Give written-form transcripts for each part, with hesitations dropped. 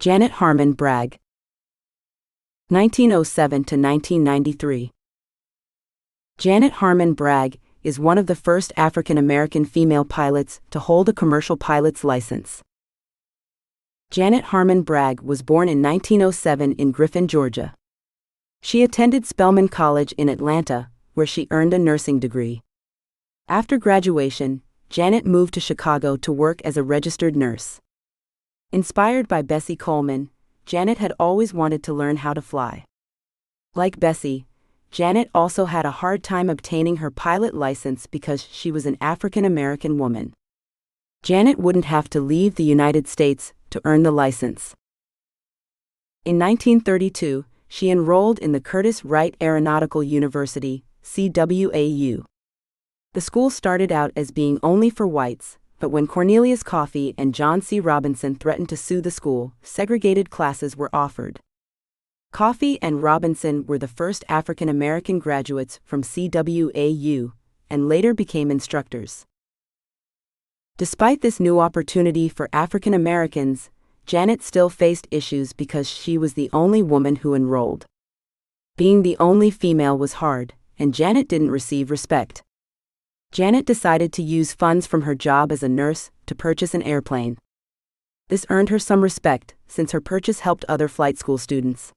Janet Harmon Bragg. 1907 to 1993. Janet Harmon Bragg is one of the first African American female pilots to hold a commercial pilot's license. Janet Harmon Bragg was born in 1907 in Griffin, Georgia. She attended Spelman College in Atlanta, where she earned a nursing degree. After graduation, Janet moved to Chicago to work as a registered nurse. Inspired by Bessie Coleman, Janet had always wanted to learn how to fly. Like Bessie, Janet also had a hard time obtaining her pilot license because she was an African American woman. Janet wouldn't have to leave the United States to earn the license. In 1932, she enrolled in the Curtis Wright Aeronautical University, CWAU. The school started out as being only for whites, but when Cornelius Coffey and John C. Robinson threatened to sue the school, segregated classes were offered. Coffey and Robinson were the first African American graduates from CWAU, and later became instructors. Despite this new opportunity for African Americans, Janet still faced issues because she was the only woman who enrolled. Being the only female was hard, and Janet didn't receive respect. Janet decided to use funds from her job as a nurse to purchase an airplane. This earned her some respect, since her purchase helped other flight school students.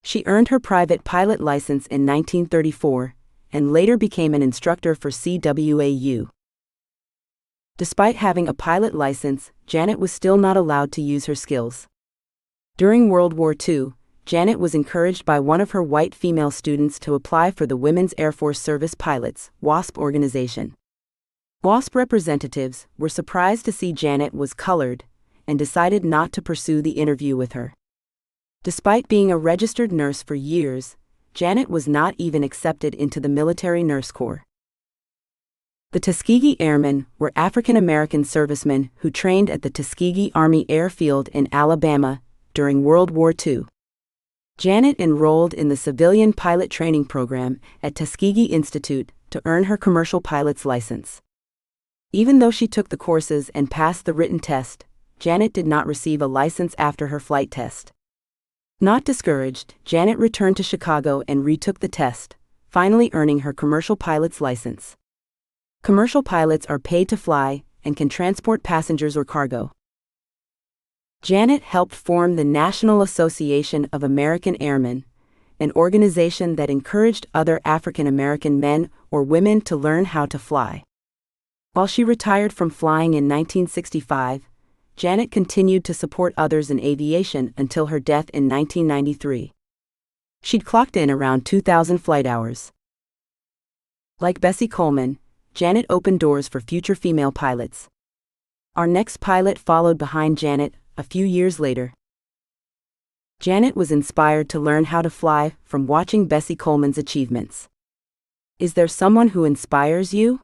She earned her private pilot license in 1934, and later became an instructor for CWAU. Despite having a pilot license, Janet was still not allowed to use her skills. During World War II, Janet was encouraged by one of her white female students to apply for the Women's Air Force Service Pilots, WASP organization. WASP representatives were surprised to see Janet was colored, and decided not to pursue the interview with her. Despite being a registered nurse for years, Janet was not even accepted into the military nurse corps. The Tuskegee Airmen were African American servicemen who trained at the Tuskegee Army Airfield in Alabama during World War II. Janet enrolled in the civilian pilot training program at Tuskegee Institute to earn her commercial pilot's license. Even though she took the courses and passed the written test, Janet did not receive a license after her flight test. Not discouraged, Janet returned to Chicago and retook the test, finally earning her commercial pilot's license. Commercial pilots are paid to fly and can transport passengers or cargo. Janet helped form the National Association of American Airmen, an organization that encouraged other African American men or women to learn how to fly. While she retired from flying in 1965, Janet continued to support others in aviation until her death in 1993. She'd clocked in around 2,000 flight hours. Like Bessie Coleman, Janet opened doors for future female pilots. Our next pilot followed behind Janet a few years later. Janet was inspired to learn how to fly from watching Bessie Coleman's achievements. Is there someone who inspires you?